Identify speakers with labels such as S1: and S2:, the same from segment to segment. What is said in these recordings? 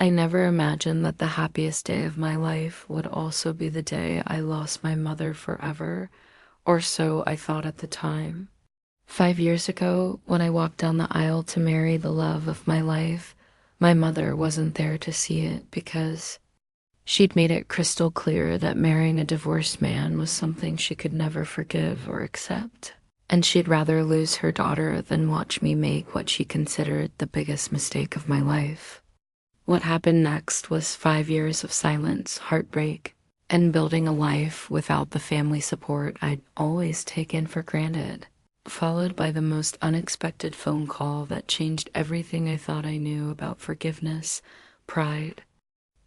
S1: I never imagined that the happiest day of my life would also be the day I lost my mother forever, or so I thought at the time. 5 years ago, when I walked down the aisle to marry the love of my life, my mother wasn't there to see it because she'd made it crystal clear that marrying a divorced man was something she could never forgive or accept. And she'd rather lose her daughter than watch me make what she considered the biggest mistake of my life. What happened next was 5 years of silence, heartbreak, and building a life without the family support I'd always taken for granted, followed by the most unexpected phone call that changed everything I thought I knew about forgiveness, pride,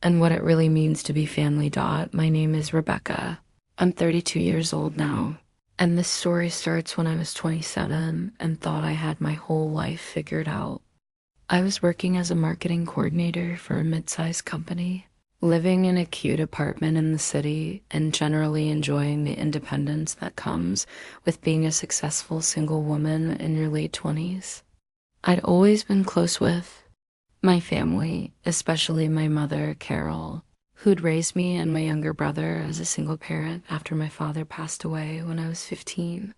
S1: and what it really means to be family. My name is Rebecca. I'm 32 years old now, and this story starts when I was 27 and thought I had my whole life figured out. I was working as a marketing coordinator for a mid-sized company, living in a cute apartment in the city and generally enjoying the independence that comes with being a successful single woman in your late 20s. I'd always been close with my family, especially my mother, Carol, who'd raised me and my younger brother as a single parent after my father passed away when I was 15.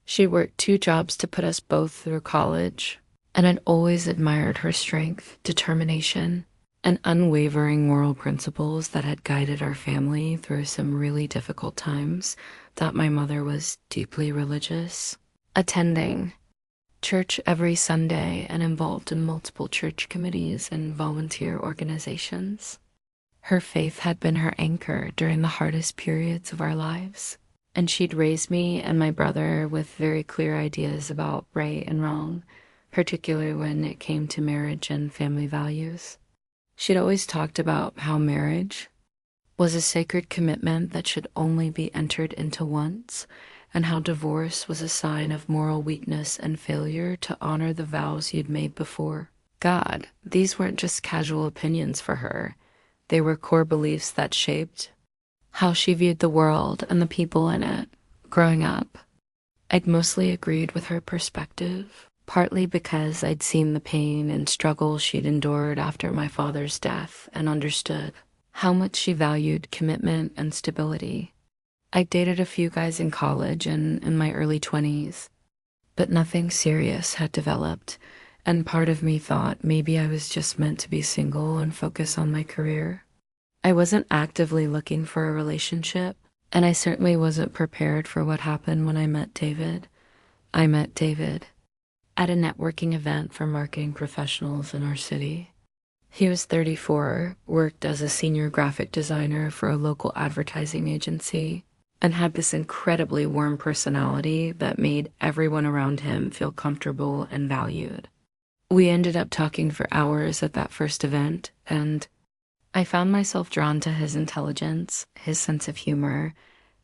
S1: She worked 2 jobs to put us both through college, and I'd always admired her strength, determination, and unwavering moral principles that had guided our family through some really difficult times. That my mother was deeply religious, attending church every Sunday and involved in multiple church committees and volunteer organizations. Her faith had been her anchor during the hardest periods of our lives, and she'd raised me and my brother with very clear ideas about right and wrong, particularly when it came to marriage and family values. She'd always talked about how marriage was a sacred commitment that should only be entered into once, and how divorce was a sign of moral weakness and failure to honor the vows you'd made before God. These weren't just casual opinions for her. They were core beliefs that shaped how she viewed the world and the people in it. Growing up, I'd mostly agreed with her perspective, partly because I'd seen the pain and struggle she'd endured after my father's death and understood how much she valued commitment and stability. I dated a few guys in college and in my early 20s, but nothing serious had developed, and part of me thought maybe I was just meant to be single and focus on my career. I wasn't actively looking for a relationship, and I certainly wasn't prepared for what happened when I met David. I met David at a networking event for marketing professionals in our city. He was 34, worked as a senior graphic designer for a local advertising agency, and had this incredibly warm personality that made everyone around him feel comfortable and valued. We ended up talking for hours at that first event, and I found myself drawn to his intelligence, his sense of humor,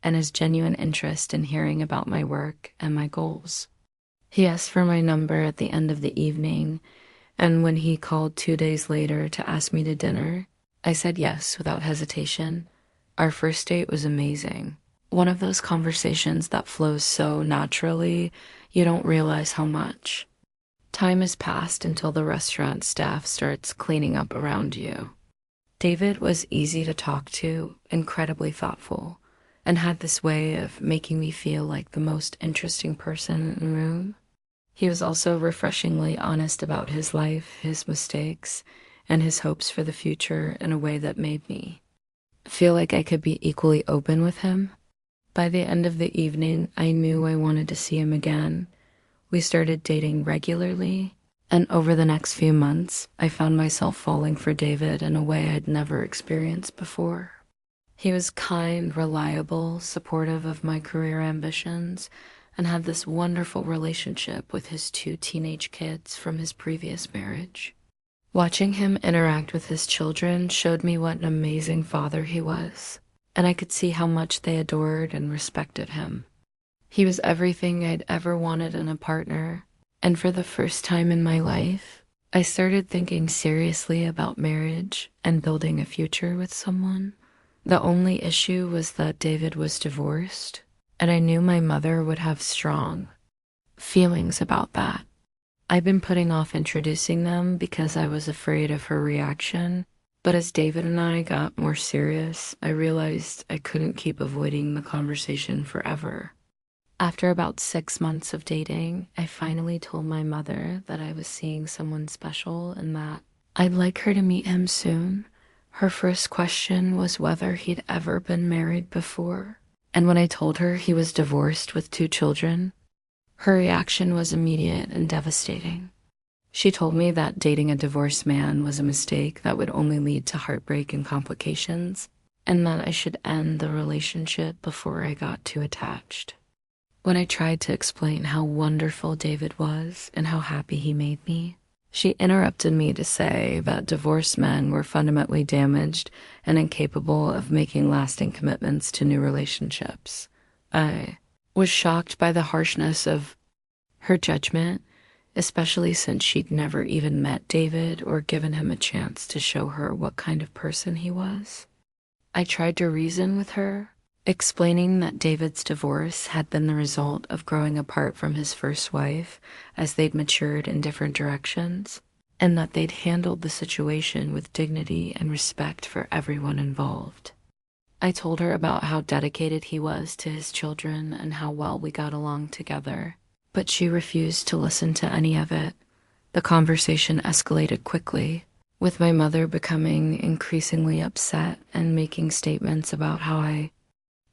S1: and his genuine interest in hearing about my work and my goals. He asked for my number at the end of the evening, and when he called 2 days later to ask me to dinner, I said yes without hesitation. Our first date was amazing. One of those conversations that flows so naturally, you don't realize how much. Time has passed until the restaurant staff starts cleaning up around you. David was easy to talk to, incredibly thoughtful, and had this way of making me feel like the most interesting person in the room. He was also refreshingly honest about his life, his mistakes, and his hopes for the future in a way that made me feel like I could be equally open with him. By the end of the evening, I knew I wanted to see him again. We started dating regularly, and over the next few months, I found myself falling for David in a way I'd never experienced before. He was kind, reliable, supportive of my career ambitions, and had this wonderful relationship with his 2 teenage kids from his previous marriage. Watching him interact with his children showed me what an amazing father he was, and I could see how much they adored and respected him. He was everything I'd ever wanted in a partner, and for the first time in my life, I started thinking seriously about marriage and building a future with someone. The only issue was that David was divorced, and I knew my mother would have strong feelings about that. I'd been putting off introducing them because I was afraid of her reaction, But as David and I got more serious, I realized I couldn't keep avoiding the conversation forever. After about 6 months of dating, I finally told my mother that I was seeing someone special and that I'd like her to meet him soon. Her first question was whether he'd ever been married before. And when I told her he was divorced with 2 children, her reaction was immediate and devastating. She told me that dating a divorced man was a mistake that would only lead to heartbreak and complications, and that I should end the relationship before I got too attached. When I tried to explain how wonderful David was and how happy he made me, she interrupted me to say that divorced men were fundamentally damaged and incapable of making lasting commitments to new relationships. I was shocked by the harshness of her judgment, especially since she'd never even met David or given him a chance to show her what kind of person he was. I tried to reason with her, explaining that David's divorce had been the result of growing apart from his first wife as they'd matured in different directions, and that they'd handled the situation with dignity and respect for everyone involved. I told her about how dedicated he was to his children and how well we got along together, but she refused to listen to any of it. The conversation escalated quickly, with my mother becoming increasingly upset and making statements about how I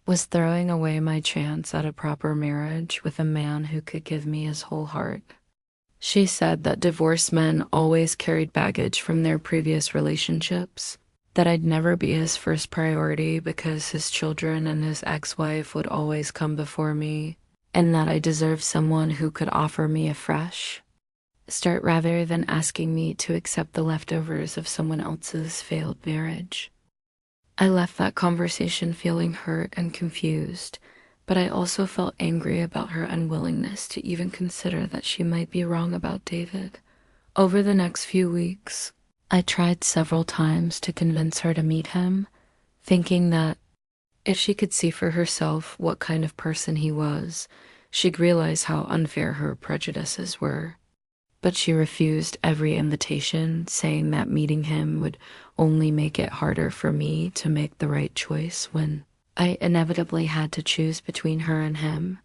S1: was throwing away my chance at a proper marriage with a man who could give me his whole heart. She said that divorced men always carried baggage from their previous relationships, that I'd never be his first priority because his children and his ex-wife would always come before me, and that I deserved someone who could offer me a fresh start rather than asking me to accept the leftovers of someone else's failed marriage. I left that conversation feeling hurt and confused, but I also felt angry about her unwillingness to even consider that she might be wrong about David. Over the next few weeks, I tried several times to convince her to meet him, thinking that if she could see for herself what kind of person he was, she'd realize how unfair her prejudices were. But she refused every invitation, saying that meeting him would only make it harder for me to make the right choice when I inevitably had to choose between her and him.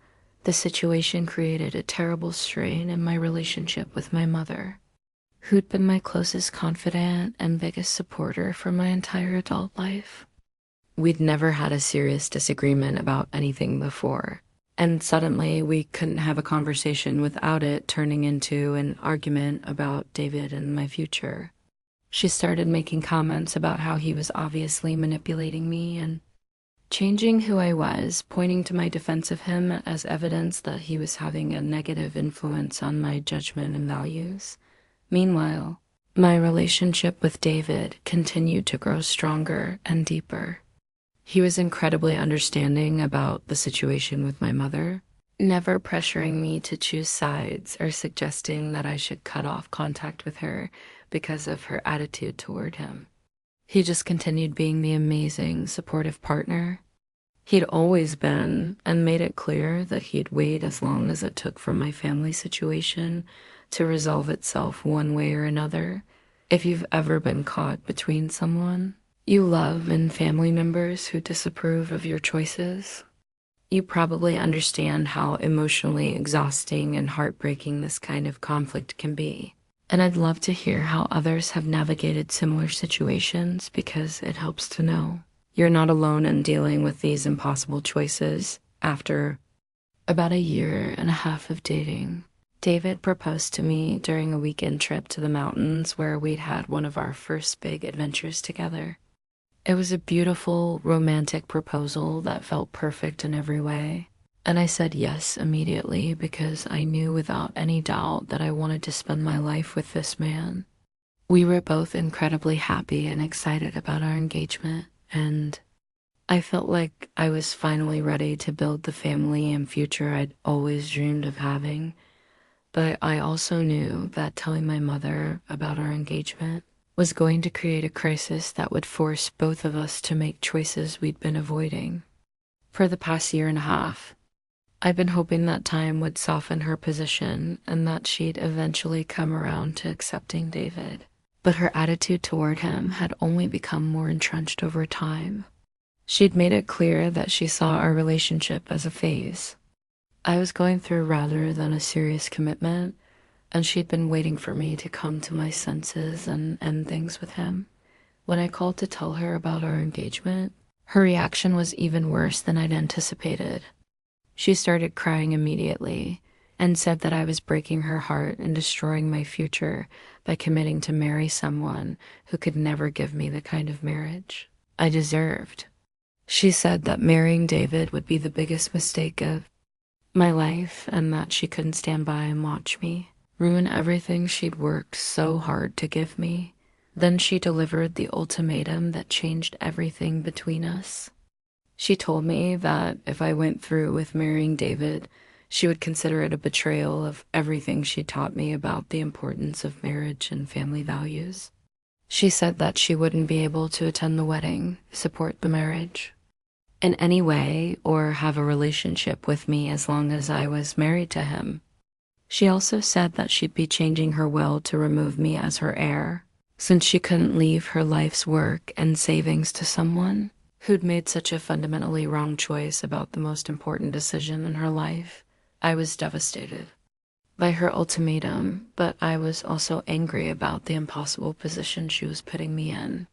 S1: The situation created a terrible strain in my relationship with my mother, who'd been my closest confidant and biggest supporter for my entire adult life. We'd never had a serious disagreement about anything before, and suddenly we couldn't have a conversation without it turning into an argument about David and my future. She started making comments about how he was obviously manipulating me and changing who I was, pointing to my defense of him as evidence that he was having a negative influence on my judgment and values. Meanwhile, my relationship with David continued to grow stronger and deeper. He was incredibly understanding about the situation with my mother, never pressuring me to choose sides or suggesting that I should cut off contact with her because of her attitude toward him. He just continued being the amazing, supportive partner he'd always been, and made it clear that he'd wait as long as it took for my family situation to resolve itself one way or another. If you've ever been caught between someone you love and family members who disapprove of your choices, you probably understand how emotionally exhausting and heartbreaking this kind of conflict can be. And I'd love to hear how others have navigated similar situations because it helps to know you're not alone in dealing with these impossible choices. After about 1.5 years of dating, David proposed to me during a weekend trip to the mountains where we'd had one of our first big adventures together. It was a beautiful, romantic proposal that felt perfect in every way, and I said yes immediately because I knew without any doubt that I wanted to spend my life with this man. We were both incredibly happy and excited about our engagement, and I felt like I was finally ready to build the family and future I'd always dreamed of having. But I also knew that telling my mother about our engagement was going to create a crisis that would force both of us to make choices we'd been avoiding. For the past 1.5 years, I've been hoping that time would soften her position and that she'd eventually come around to accepting David. but her attitude toward him had only become more entrenched over time. She'd made it clear that she saw our relationship as a phase. I was going through rather than a serious commitment, and she'd been waiting for me to come to my senses and end things with him. When I called to tell her about our engagement, her reaction was even worse than I'd anticipated. She started crying immediately and said that I was breaking her heart and destroying my future by committing to marry someone who could never give me the kind of marriage I deserved. She said that marrying David would be the biggest mistake of my life and that she couldn't stand by and watch me ruin everything she'd worked so hard to give me. Then she delivered the ultimatum that changed everything between us. She told me that if I went through with marrying David, she would consider it a betrayal of everything she taught me about the importance of marriage and family values. She said that she wouldn't be able to attend the wedding, support the marriage in any way, or have a relationship with me as long as I was married to him. She also said that she'd be changing her will to remove me as her heir, since she couldn't leave her life's work and savings to someone who'd made such a fundamentally wrong choice about the most important decision in her life. I was devastated by her ultimatum, but I was also angry about the impossible position she was putting me in.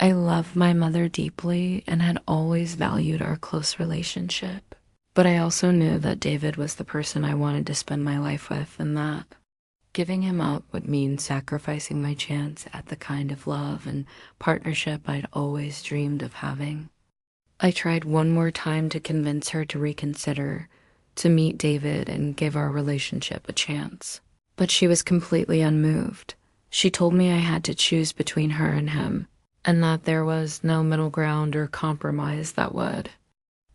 S1: I loved my mother deeply and had always valued our close relationship, but I also knew that David was the person I wanted to spend my life with, and that giving him up would mean sacrificing my chance at the kind of love and partnership I'd always dreamed of having. I tried one more time to convince her to reconsider, to meet David and give our relationship a chance. But she was completely unmoved. She told me I had to choose between her and him, and that there was no middle ground or compromise that would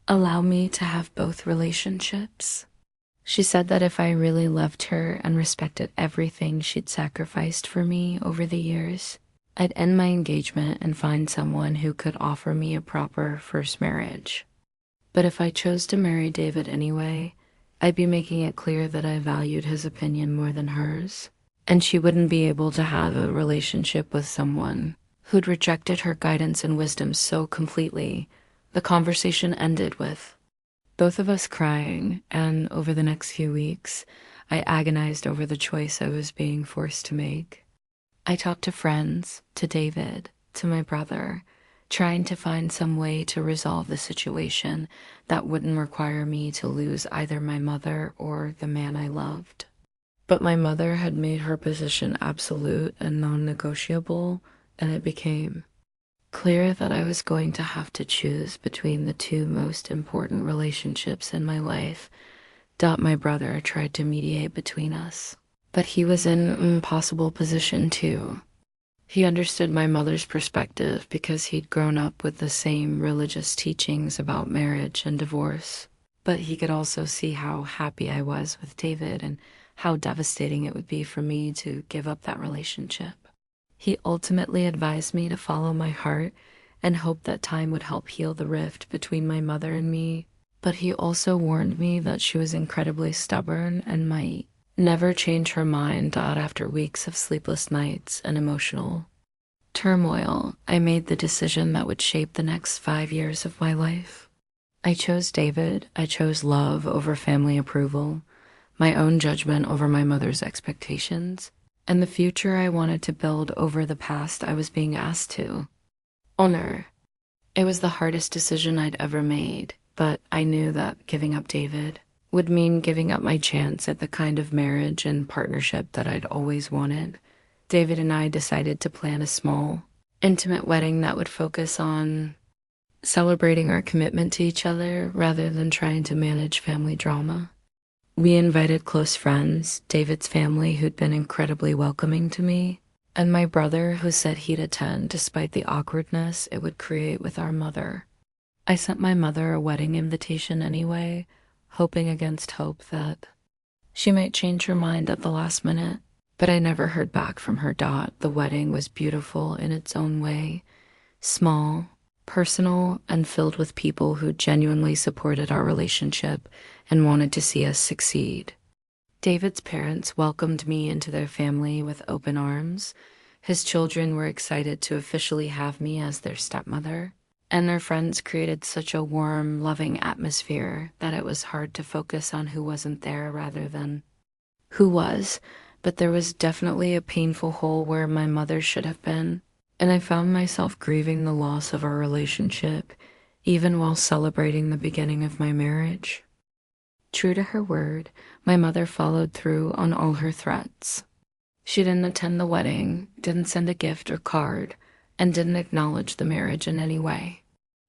S1: allow me to have both relationships. She said that if I really loved her and respected everything she'd sacrificed for me over the years, I'd end my engagement and find someone who could offer me a proper first marriage. But if I chose to marry David anyway, I'd be making it clear that I valued his opinion more than hers, and she wouldn't be able to have a relationship with someone who'd rejected her guidance and wisdom so completely. The conversation ended with both of us crying, and over the next few weeks, I agonized over the choice I was being forced to make. I talked to friends, to David, to my brother, trying to find some way to resolve the situation that wouldn't require me to lose either my mother or the man I loved. But my mother had made her position absolute and non-negotiable, and it became clear that I was going to have to choose between the two most important relationships in my life. My brother tried to mediate between us, but he was in an impossible position too. He understood my mother's perspective because he'd grown up with the same religious teachings about marriage and divorce, but he could also see how happy I was with David and how devastating it would be for me to give up that relationship. He ultimately advised me to follow my heart and hope that time would help heal the rift between my mother and me, but he also warned me that she was incredibly stubborn and might never change her mind after weeks of sleepless nights and emotional turmoil. I made the decision that would shape the next 5 years of my life. I chose David. I chose love over family approval, my own judgment over my mother's expectations, and the future I wanted to build over the past I was being asked to honor. It was the hardest decision I'd ever made, but I knew that giving up David would mean giving up my chance at the kind of marriage and partnership that I'd always wanted. David and I decided to plan a small, intimate wedding that would focus on celebrating our commitment to each other rather than trying to manage family drama. We invited close friends, David's family, who'd been incredibly welcoming to me, and my brother, who said he'd attend despite the awkwardness it would create with our mother. I sent my mother a wedding invitation anyway, hoping against hope that she might change her mind at the last minute, but I never heard back from her. The wedding was beautiful in its own way, small, personal, and filled with people who genuinely supported our relationship and wanted to see us succeed. David's parents welcomed me into their family with open arms, His children were excited to officially have me as their stepmother, and their friends created such a warm, loving atmosphere that it was hard to focus on who wasn't there rather than who was. But there was definitely a painful hole where my mother should have been, and I found myself grieving the loss of our relationship, even while celebrating the beginning of my marriage. True to her word, my mother followed through on all her threats. She didn't attend the wedding, didn't send a gift or card, and didn't acknowledge the marriage in any way.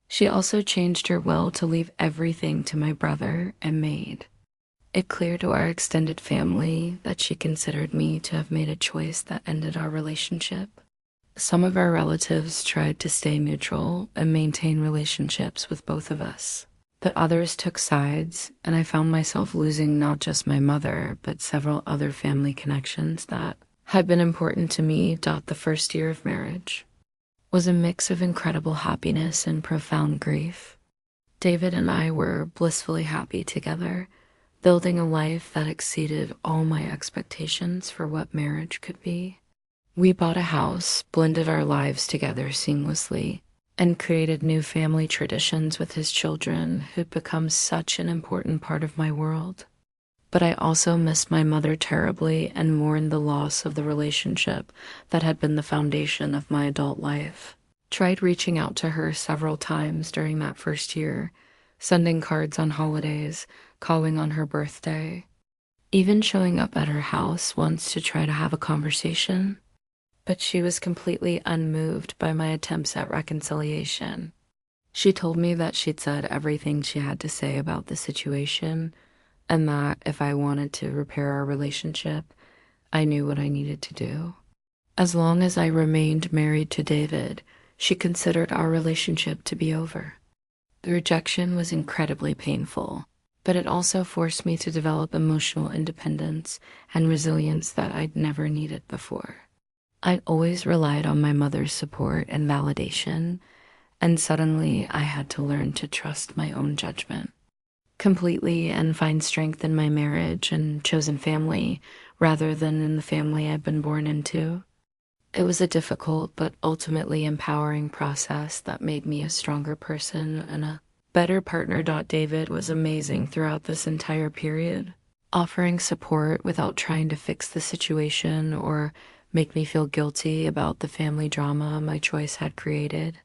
S1: She also changed her will to leave everything to my brother and maid. It cleared to our extended family that she considered me to have made a choice that ended our relationship. Some of our relatives tried to stay neutral and maintain relationships with both of us, but others took sides, and I found myself losing not just my mother, but several other family connections that had been important to me. The first year of marriage was a mix of incredible happiness and profound grief. David and I were blissfully happy together, building a life that exceeded all my expectations for what marriage could be. We bought a house, blended our lives together seamlessly, and created new family traditions with his children, who'd become such an important part of my world. But I also missed my mother terribly and mourned the loss of the relationship that had been the foundation of my adult life. Tried reaching out to her several times during that first year, sending cards on holidays, calling on her birthday, even showing up at her house once to try to have a conversation. But she was completely unmoved by my attempts at reconciliation. She told me that she'd said everything she had to say about the situation, and that if I wanted to repair our relationship, I knew what I needed to do. As long as I remained married to David, she considered our relationship to be over. The rejection was incredibly painful, but it also forced me to develop emotional independence and resilience that I'd never needed before. I'd always relied on my mother's support and validation, and suddenly I had to learn to trust my own judgment completely and find strength in my marriage and chosen family rather than in the family I'd been born into. It was a difficult but ultimately empowering process that made me a stronger person and a better partner. David was amazing throughout this entire period, offering support without trying to fix the situation or make me feel guilty about the family drama my choice had created.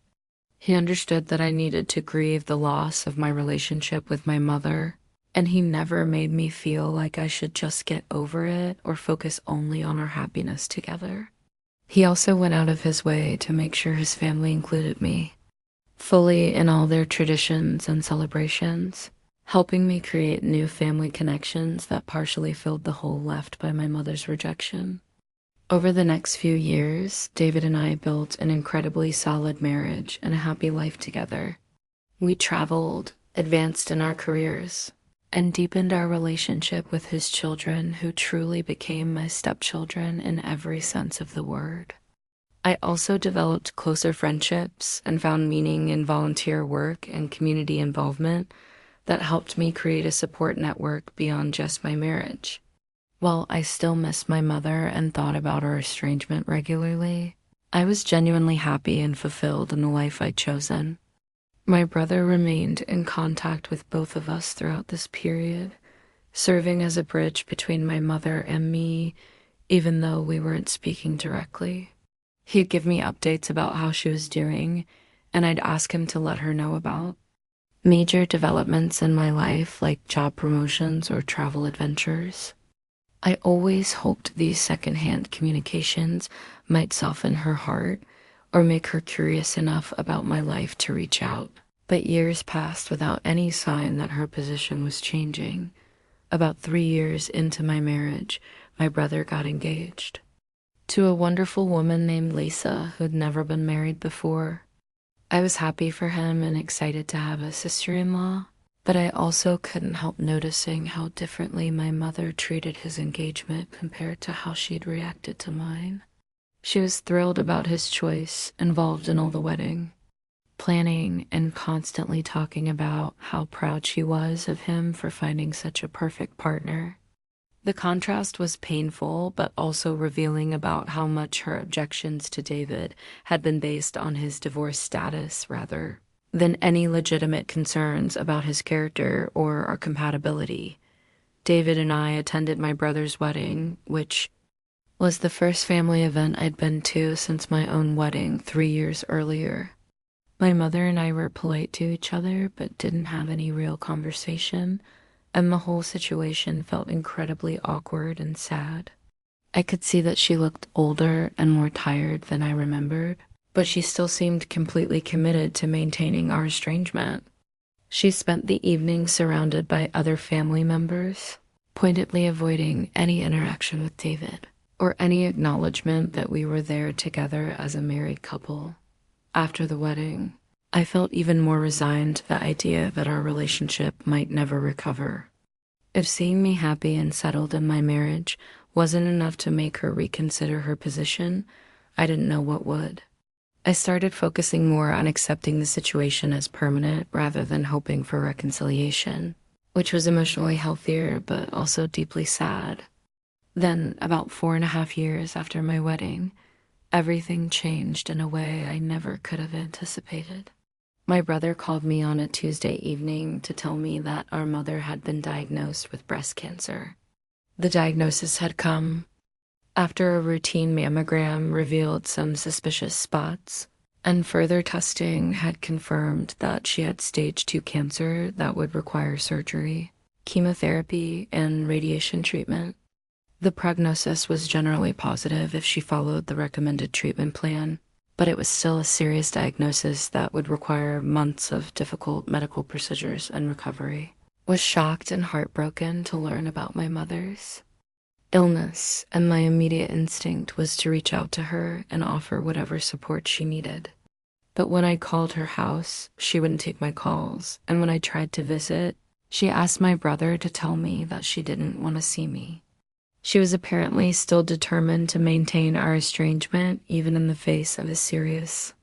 S1: He understood that I needed to grieve the loss of my relationship with my mother, and he never made me feel like I should just get over it or focus only on our happiness together. He also went out of his way to make sure his family included me fully in all their traditions and celebrations, helping me create new family connections that partially filled the hole left by my mother's rejection. Over the next few years, David and I built an incredibly solid marriage and a happy life together. We traveled, advanced in our careers, and deepened our relationship with his children, who truly became my stepchildren in every sense of the word. I also developed closer friendships and found meaning in volunteer work and community involvement that helped me create a support network beyond just my marriage. While I still missed my mother and thought about our estrangement regularly, I was genuinely happy and fulfilled in the life I'd chosen. My brother remained in contact with both of us throughout this period, serving as a bridge between my mother and me, even though we weren't speaking directly. He'd give me updates about how she was doing, and I'd ask him to let her know about major developments in my life, like job promotions or travel adventures. I always hoped these secondhand communications might soften her heart or make her curious enough about my life to reach out. But years passed without any sign that her position was changing. About 3 years into my marriage, my brother got engaged to a wonderful woman named Lisa who'd never been married before. I was happy for him and excited to have a sister-in-law, but I also couldn't help noticing how differently my mother treated his engagement compared to how she'd reacted to mine. She was thrilled about his choice, involved in all the wedding planning, and constantly talking about how proud she was of him for finding such a perfect partner. The contrast was painful, but also revealing about how much her objections to David had been based on his divorce status rather than any legitimate concerns about his character or our compatibility. David and I attended my brother's wedding, which was the first family event I'd been to since my own wedding 3 years earlier. My mother and I were polite to each other, but didn't have any real conversation, and the whole situation felt incredibly awkward and sad. I could see that she looked older and more tired than I remembered, but she still seemed completely committed to maintaining our estrangement. She spent the evening surrounded by other family members, pointedly avoiding any interaction with David or any acknowledgement that we were there together as a married couple. After the wedding, I felt even more resigned to the idea that our relationship might never recover. If seeing me happy and settled in my marriage wasn't enough to make her reconsider her position, I didn't know what would. I started focusing more on accepting the situation as permanent rather than hoping for reconciliation, which was emotionally healthier but also deeply sad. Then, about 4.5 years after my wedding, everything changed in a way I never could have anticipated. My brother called me on a Tuesday evening to tell me that our mother had been diagnosed with breast cancer. The diagnosis had come after a routine mammogram revealed some suspicious spots, and further testing had confirmed that she had stage 2 cancer that would require surgery, chemotherapy, and radiation treatment. The prognosis was generally positive if she followed the recommended treatment plan, but it was still a serious diagnosis that would require months of difficult medical procedures and recovery. I was shocked and heartbroken to learn about my mother's illness, and my immediate instinct was to reach out to her and offer whatever support she needed. But when I called her house, she wouldn't take my calls, and when I tried to visit, she asked my brother to tell me that she didn't want to see me. She was apparently still determined to maintain our estrangement even in the face of a serious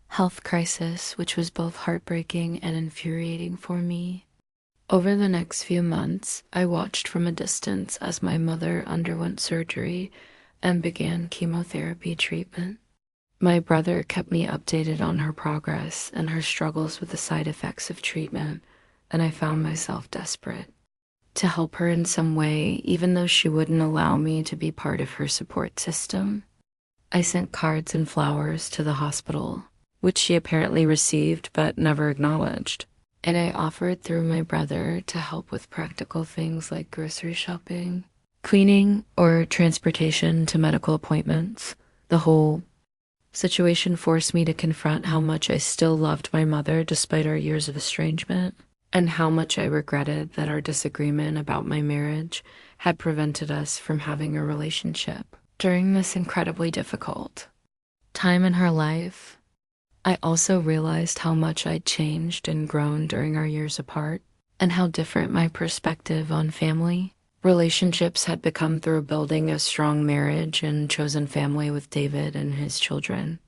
S1: health crisis, which was both heartbreaking and infuriating for me. Over the next few months, I watched from a distance as my mother underwent surgery and began chemotherapy treatment. My brother kept me updated on her progress and her struggles with the side effects of treatment, and I found myself desperate to help her in some way, even though she wouldn't allow me to be part of her support system. I sent cards and flowers to the hospital, which she apparently received but never acknowledged, and I offered through my brother to help with practical things like grocery shopping, cleaning, or transportation to medical appointments. The whole situation forced me to confront how much I still loved my mother despite our years of estrangement, and how much I regretted that our disagreement about my marriage had prevented us from having a relationship. During this incredibly difficult time in her life, I also realized how much I'd changed and grown during our years apart, and how different my perspective on family relationships had become through building a strong marriage and chosen family with David and his children.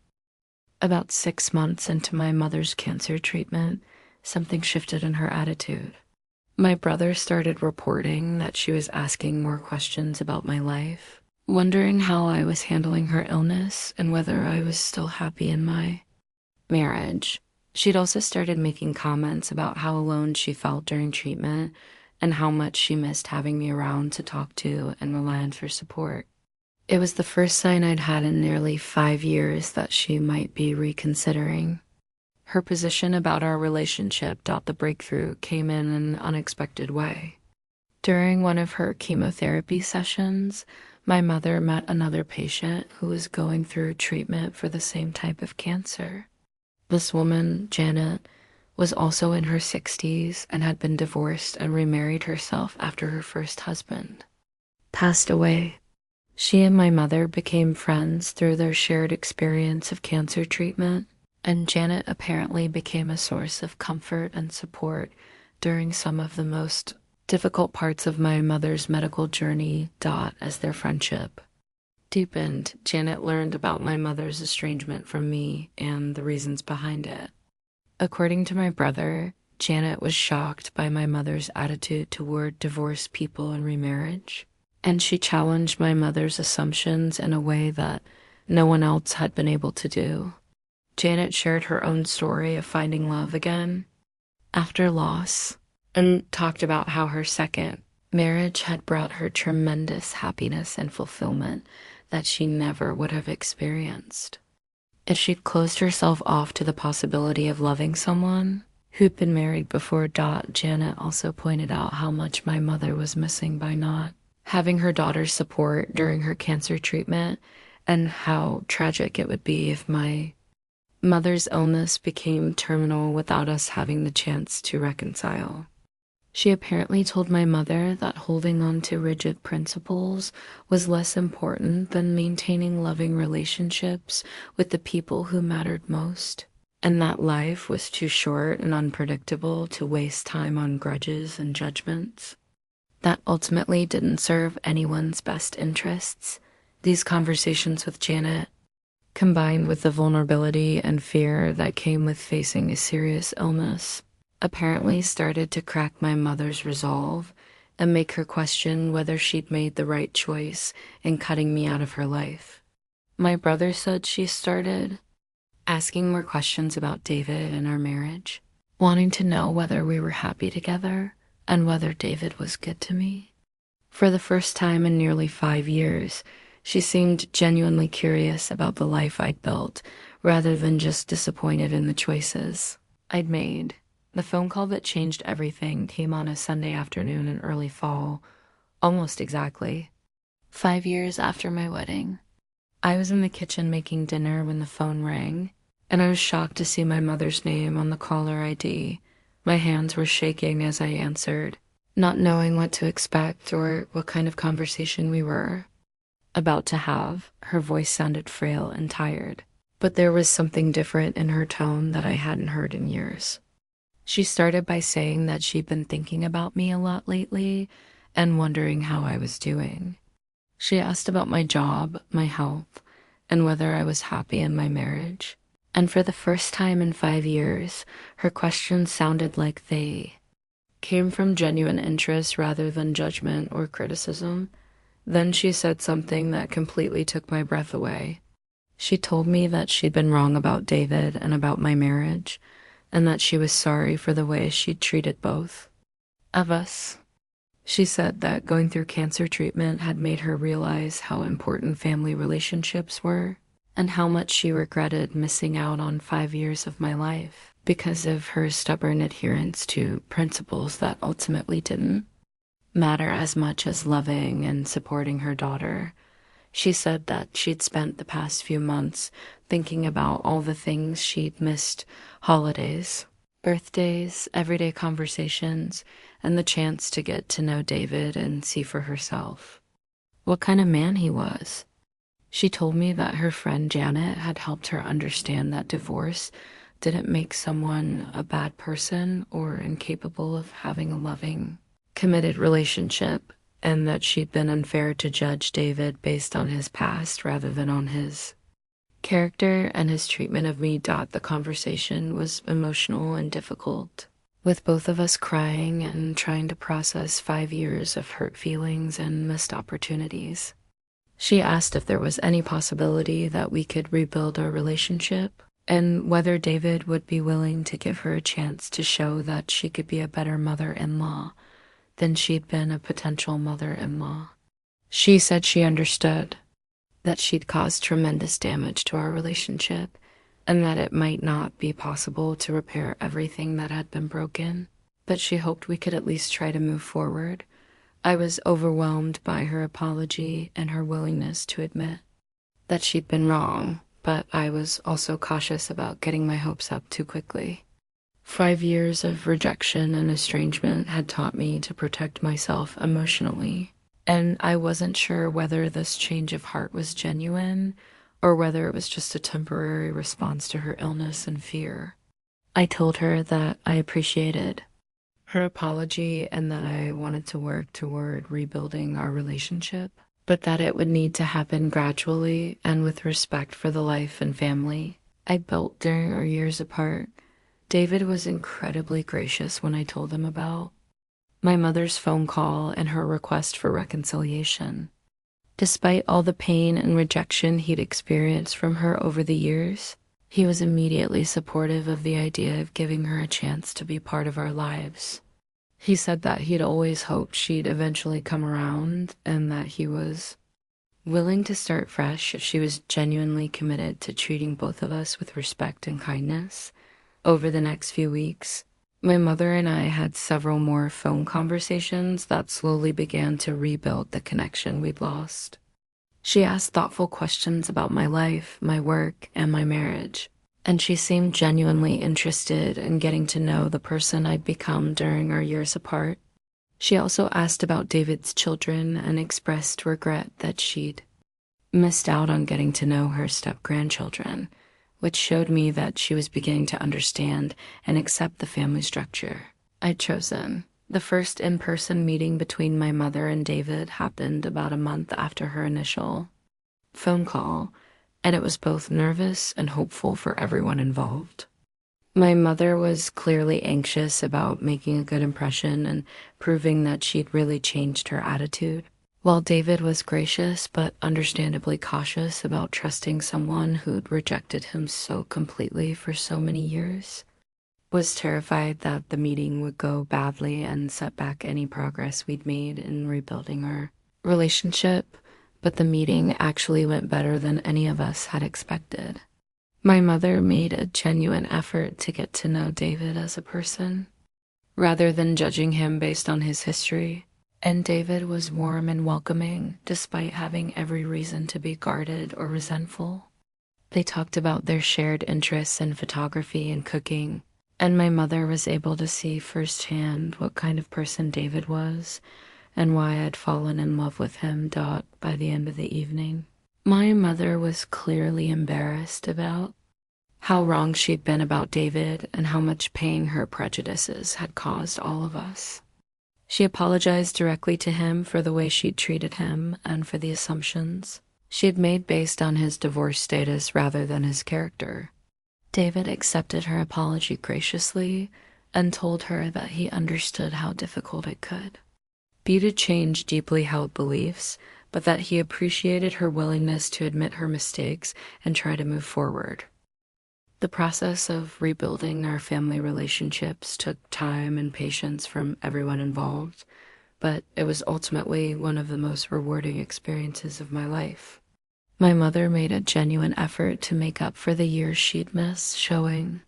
S1: About 6 months into my mother's cancer treatment, something shifted in her attitude. My brother started reporting that she was asking more questions about my life, wondering how I was handling her illness and whether I was still happy in my marriage. She'd also started making comments about how alone she felt during treatment and how much she missed having me around to talk to and rely on for support. It was the first sign I'd had in nearly 5 years that she might be reconsidering her position about our relationship. The breakthrough came in an unexpected way. During one of her chemotherapy sessions, my mother met another patient who was going through treatment for the same type of cancer. This woman, Janet, was also in her 60s and had been divorced and remarried herself after her first husband passed away. She and my mother became friends through their shared experience of cancer treatment, and Janet apparently became a source of comfort and support during some of the most difficult parts of my mother's medical journey. As their friendship deepened, Janet learned about my mother's estrangement from me and the reasons behind it. According to my brother, Janet was shocked by my mother's attitude toward divorced people and remarriage, and she challenged my mother's assumptions in a way that no one else had been able to do. Janet shared her own story of finding love again after loss and talked about how her second marriage had brought her tremendous happiness and fulfillment that she never would have experienced if she'd closed herself off to the possibility of loving someone who'd been married before. Janet also pointed out how much my mother was missing by not having her daughter's support during her cancer treatment, and how tragic it would be if my mother's illness became terminal without us having the chance to reconcile. She apparently told my mother that holding on to rigid principles was less important than maintaining loving relationships with the people who mattered most, and that life was too short and unpredictable to waste time on grudges and judgments that ultimately didn't serve anyone's best interests. These conversations with Janet, combined with the vulnerability and fear that came with facing a serious illness, apparently started to crack my mother's resolve and make her question whether she'd made the right choice in cutting me out of her life. My brother said she started asking more questions about David and our marriage, wanting to know whether we were happy together and whether David was good to me. For the first time in nearly 5 years, she seemed genuinely curious about the life I'd built, rather than just disappointed in the choices I'd made. The phone call that changed everything came on a Sunday afternoon in early fall, almost exactly 5 years after my wedding. I was in the kitchen making dinner when the phone rang, and I was shocked to see my mother's name on the caller ID. My hands were shaking as I answered, not knowing what to expect or what kind of conversation we were about to have. Her voice sounded frail and tired, but there was something different in her tone that I hadn't heard in years. She started by saying that she'd been thinking about me a lot lately and wondering how I was doing. She asked about my job, my health, and whether I was happy in my marriage. And for the first time in 5 years, her questions sounded like they came from genuine interest rather than judgment or criticism. Then she said something that completely took my breath away. She told me that she'd been wrong about David and about my marriage, and that she was sorry for the way she'd treated both of us. She said that going through cancer treatment had made her realize how important family relationships were, and how much she regretted missing out on 5 years of my life because of her stubborn adherence to principles that ultimately didn't matter as much as loving and supporting her daughter. She said that she'd spent the past few months thinking about all the things she'd missed: holidays, birthdays, everyday conversations, and the chance to get to know David and see for herself what kind of man he was. She told me that her friend Janet had helped her understand that divorce didn't make someone a bad person or incapable of having a loving, committed relationship, and that she'd been unfair to judge David based on his past rather than on his character and his treatment of me. The conversation was emotional and difficult, with both of us crying and trying to process 5 years of hurt feelings and missed opportunities. She asked if there was any possibility that we could rebuild our relationship, and whether David would be willing to give her a chance to show that she could be a better mother-in-law than she'd been a potential mother-in-law. She said she understood that she'd caused tremendous damage to our relationship, and that it might not be possible to repair everything that had been broken, but she hoped we could at least try to move forward. I was overwhelmed by her apology and her willingness to admit that she'd been wrong, but I was also cautious about getting my hopes up too quickly. 5 years of rejection and estrangement had taught me to protect myself emotionally, and I wasn't sure whether this change of heart was genuine or whether it was just a temporary response to her illness and fear. I told her that I appreciated her apology and that I wanted to work toward rebuilding our relationship, but that it would need to happen gradually and with respect for the life and family I built during our years apart. David was incredibly gracious when I told him about my mother's phone call, and her request for reconciliation. Despite all the pain and rejection he'd experienced from her over the years, he was immediately supportive of the idea of giving her a chance to be part of our lives. He said that he'd always hoped she'd eventually come around and that he was willing to start fresh if she was genuinely committed to treating both of us with respect and kindness. Over the next few weeks, my mother and I had several more phone conversations that slowly began to rebuild the connection we'd lost. She asked thoughtful questions about my life, my work, and my marriage, and she seemed genuinely interested in getting to know the person I'd become during our years apart. She also asked about David's children and expressed regret that she'd missed out on getting to know her step-grandchildren, which showed me that she was beginning to understand and accept the family structure I'd chosen. The first in-person meeting between my mother and David happened about a month after her initial phone call, and it was both nervous and hopeful for everyone involved. My mother was clearly anxious about making a good impression and proving that she'd really changed her attitude, while David was gracious but understandably cautious about trusting someone who'd rejected him so completely for so many years. Was terrified that the meeting would go badly and set back any progress we'd made in rebuilding our relationship, but the meeting actually went better than any of us had expected. My mother made a genuine effort to get to know David as a person, rather than judging him based on his history, and David was warm and welcoming despite having every reason to be guarded or resentful. They talked about their shared interests in photography and cooking, and my mother was able to see firsthand what kind of person David was and why I'd fallen in love with him. By the end of the evening, my mother was clearly embarrassed about how wrong she'd been about David and how much pain her prejudices had caused all of us. She apologized directly to him for the way she'd treated him and for the assumptions she'd made based on his divorce status rather than his character. David accepted her apology graciously and told her that he understood how difficult it could be to change deeply held beliefs, but that he appreciated her willingness to admit her mistakes and try to move forward. The process of rebuilding our family relationships took time and patience from everyone involved, but it was ultimately one of the most rewarding experiences of my life. My mother made a genuine effort to make up for the years she'd missed, showing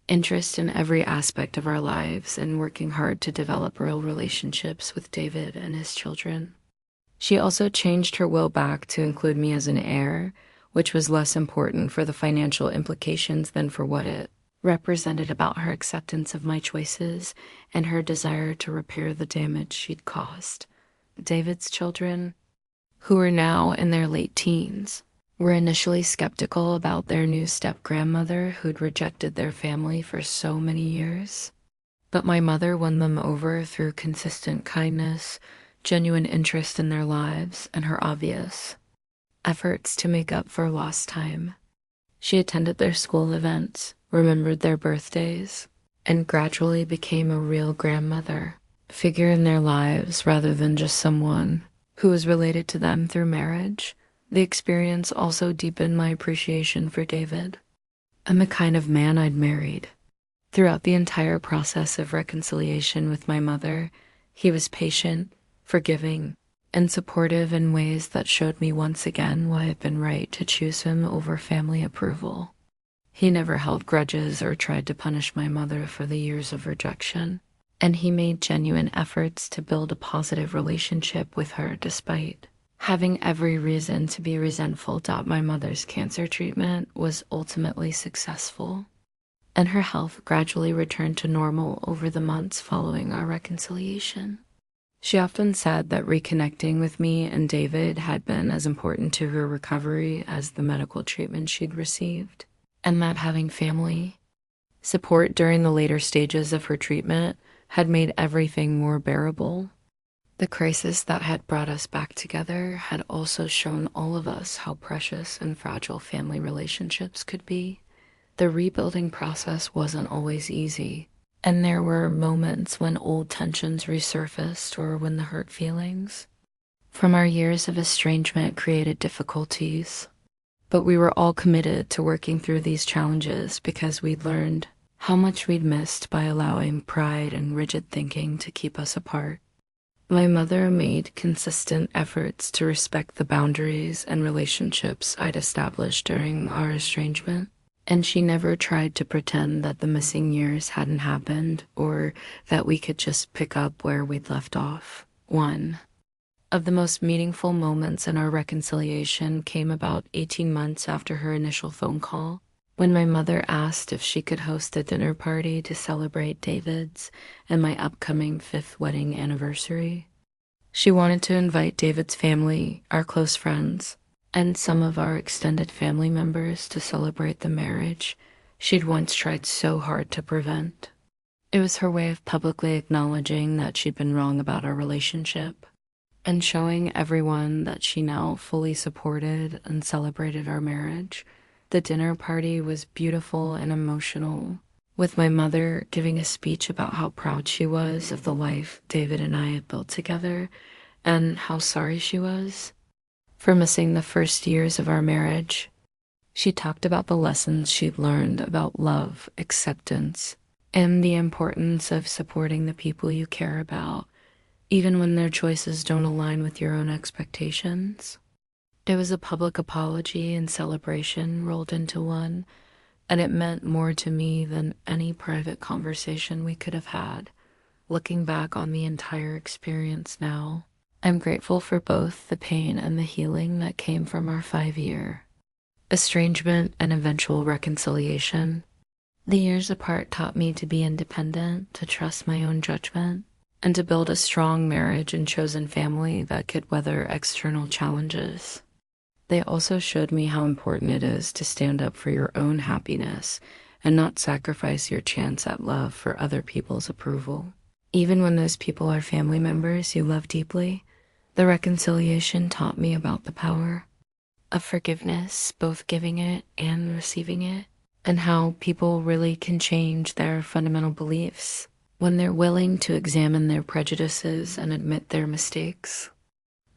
S1: interest in every aspect of our lives and working hard to develop real relationships with David and his children. She also changed her will back to include me as an heir, which was less important for the financial implications than for what it represented about her acceptance of my choices and her desire to repair the damage she'd caused. David's children, who were now in their late teens, were initially skeptical about their new step-grandmother who'd rejected their family for so many years. But my mother won them over through consistent kindness, genuine interest in their lives, and her obvious efforts to make up for lost time. She attended their school events, remembered their birthdays, and gradually became a real grandmother figure in their lives rather than just someone who was related to them through marriage. The experience also deepened my appreciation for David and the kind of man I'd married. Throughout the entire process of reconciliation with my mother, he was patient, forgiving, and supportive in ways that showed me once again why I'd been right to choose him over family approval. He never held grudges or tried to punish my mother for the years of rejection, and he made genuine efforts to build a positive relationship with her despite having every reason to be resentful. My mother's cancer treatment was ultimately successful, and her health gradually returned to normal over the months following our reconciliation. She often said that reconnecting with me and David had been as important to her recovery as the medical treatment she'd received, and that having family support during the later stages of her treatment had made everything more bearable. The crisis that had brought us back together had also shown all of us how precious and fragile family relationships could be. The rebuilding process wasn't always easy, And there were moments when old tensions resurfaced or when the hurt feelings from our years of estrangement created difficulties. But we were all committed to working through these challenges because we'd learned how much we'd missed by allowing pride and rigid thinking to keep us apart. My mother made consistent efforts to respect the boundaries and relationships I'd established during our estrangement, and she never tried to pretend that the missing years hadn't happened or that we could just pick up where we'd left off. One of the most meaningful moments in our reconciliation came about 18 months after her initial phone call, when my mother asked if she could host a dinner party to celebrate David's and my upcoming 5th wedding anniversary. She wanted to invite David's family, our close friends, and some of our extended family members to celebrate the marriage she'd once tried so hard to prevent. It was her way of publicly acknowledging that she'd been wrong about our relationship and showing everyone that she now fully supported and celebrated our marriage. The dinner party was beautiful and emotional, with my mother giving a speech about how proud she was of the life David and I had built together and how sorry she was for missing the first years of our marriage. She talked about the lessons she'd learned about love, acceptance, and the importance of supporting the people you care about, even when their choices don't align with your own expectations. It was a public apology and celebration rolled into one, and it meant more to me than any private conversation we could have had. Looking back on the entire experience now, I'm grateful for both the pain and the healing that came from our 5-year estrangement and eventual reconciliation. The years apart taught me to be independent, to trust my own judgment, and to build a strong marriage and chosen family that could weather external challenges. They also showed me how important it is to stand up for your own happiness and not sacrifice your chance at love for other people's approval. Even when those people are family members you love deeply, the reconciliation taught me about the power of forgiveness, both giving it and receiving it, and how people really can change their fundamental beliefs when they're willing to examine their prejudices and admit their mistakes.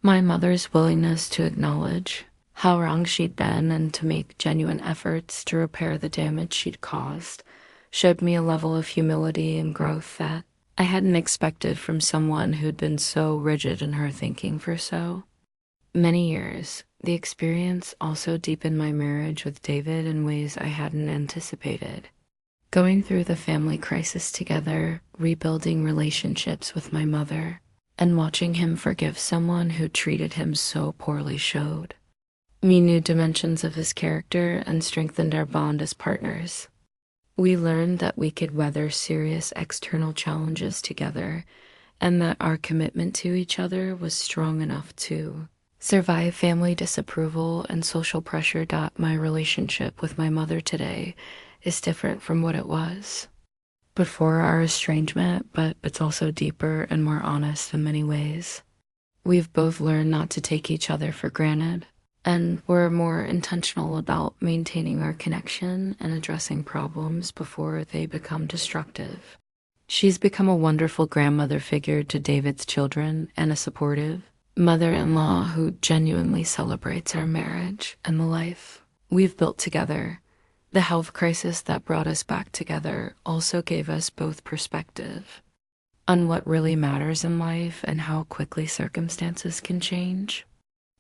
S1: My mother's willingness to acknowledge how wrong she'd been and to make genuine efforts to repair the damage she'd caused showed me a level of humility and growth that I hadn't expected from someone who'd been so rigid in her thinking for so many years. The experience also deepened my marriage with David in ways I hadn't anticipated. Going through the family crisis together, rebuilding relationships with my mother, and watching him forgive someone who treated him so poorly showed me new dimensions of his character and strengthened our bond as partners. We learned that we could weather serious external challenges together and that our commitment to each other was strong enough to survive family disapproval and social pressure. My relationship with my mother today is different from what it was before our estrangement, but it's also deeper and more honest in many ways. We've both learned not to take each other for granted, and we're more intentional about maintaining our connection and addressing problems before they become destructive. She's become a wonderful grandmother figure to David's children and a supportive mother-in-law who genuinely celebrates our marriage and the life we've built together. The health crisis that brought us back together also gave us both perspective on what really matters in life and how quickly circumstances can change.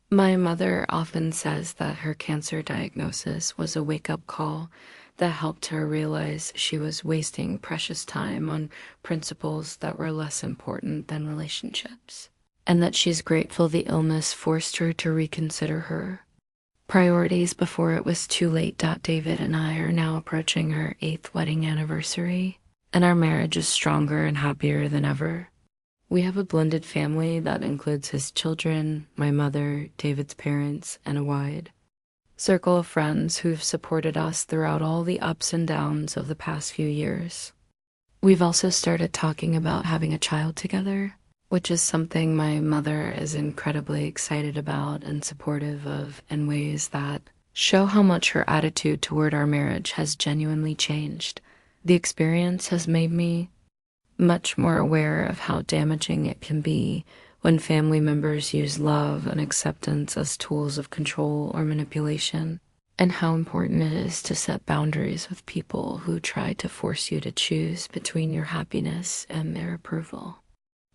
S1: My mother often says that her cancer diagnosis was a wake-up call that helped her realize she was wasting precious time on principles that were less important than relationships, and that she's grateful the illness forced her to reconsider her priorities before it was too late. David and I are now approaching our 8th wedding anniversary, and our marriage is stronger and happier than ever. We have a blended family that includes his children, my mother, David's parents, and a wide circle of friends who've supported us throughout all the ups and downs of the past few years. We've also started talking about having a child together, which is something my mother is incredibly excited about and supportive of in ways that show how much her attitude toward our marriage has genuinely changed. The experience has made me much more aware of how damaging it can be when family members use love and acceptance as tools of control or manipulation, and how important it is to set boundaries with people who try to force you to choose between your happiness and their approval.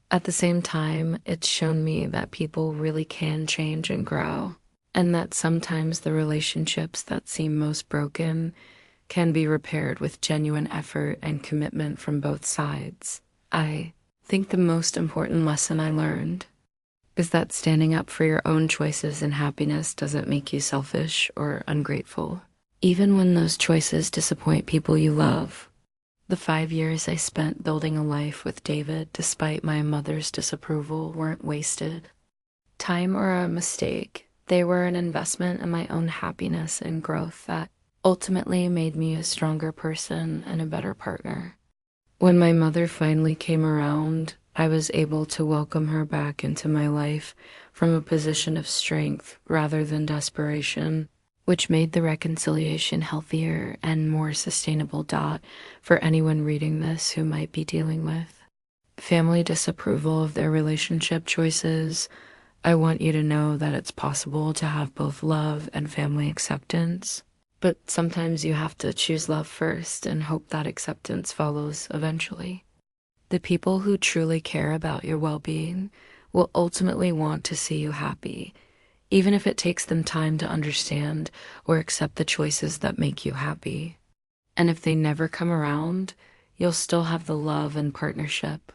S1: At the same time, it's shown me that people really can change and grow, and that sometimes the relationships that seem most broken can be repaired with genuine effort and commitment from both sides. I think the most important lesson I learned is that standing up for your own choices and happiness doesn't make you selfish or ungrateful, even when those choices disappoint people you love. The 5 years I spent building a life with David despite my mother's disapproval weren't wasted time or a mistake. They were an investment in my own happiness and growth that ultimately made me a stronger person and a better partner. When my mother finally came around, I was able to welcome her back into my life from a position of strength rather than desperation, which made the reconciliation healthier and more sustainable. For anyone reading this who might be dealing with family disapproval of their relationship choices, I want you to know that it's possible to have both love and family acceptance. But sometimes you have to choose love first and hope that acceptance follows eventually. The people who truly care about your well-being will ultimately want to see you happy, even if it takes them time to understand or accept the choices that make you happy. And if they never come around, you'll still have the love and partnership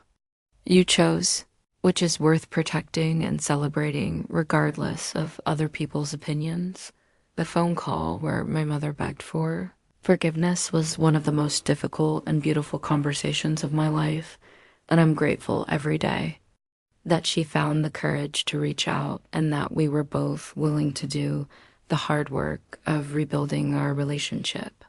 S1: you chose, which is worth protecting and celebrating regardless of other people's opinions. The phone call where my mother begged for forgiveness was one of the most difficult and beautiful conversations of my life, and I'm grateful every day that she found the courage to reach out and that we were both willing to do the hard work of rebuilding our relationship.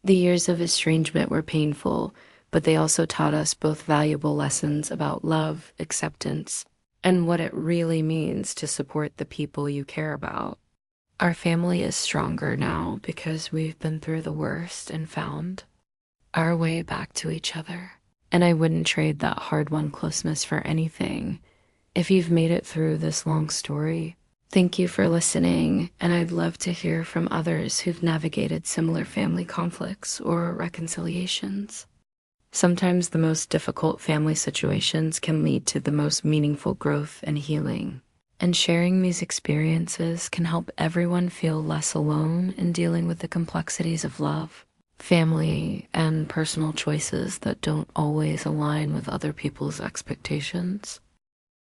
S1: The years of estrangement were painful, but they also taught us both valuable lessons about love, acceptance, and what it really means to support the people you care about. Our family is stronger now because we've been through the worst and found our way back to each other. And I wouldn't trade that hard-won closeness for anything. If you've made it through this long story, thank you for listening, and I'd love to hear from others who've navigated similar family conflicts or reconciliations. Sometimes the most difficult family situations can lead to the most meaningful growth and healing. And sharing these experiences can help everyone feel less alone in dealing with the complexities of love, family, and personal choices that don't always align with other people's expectations.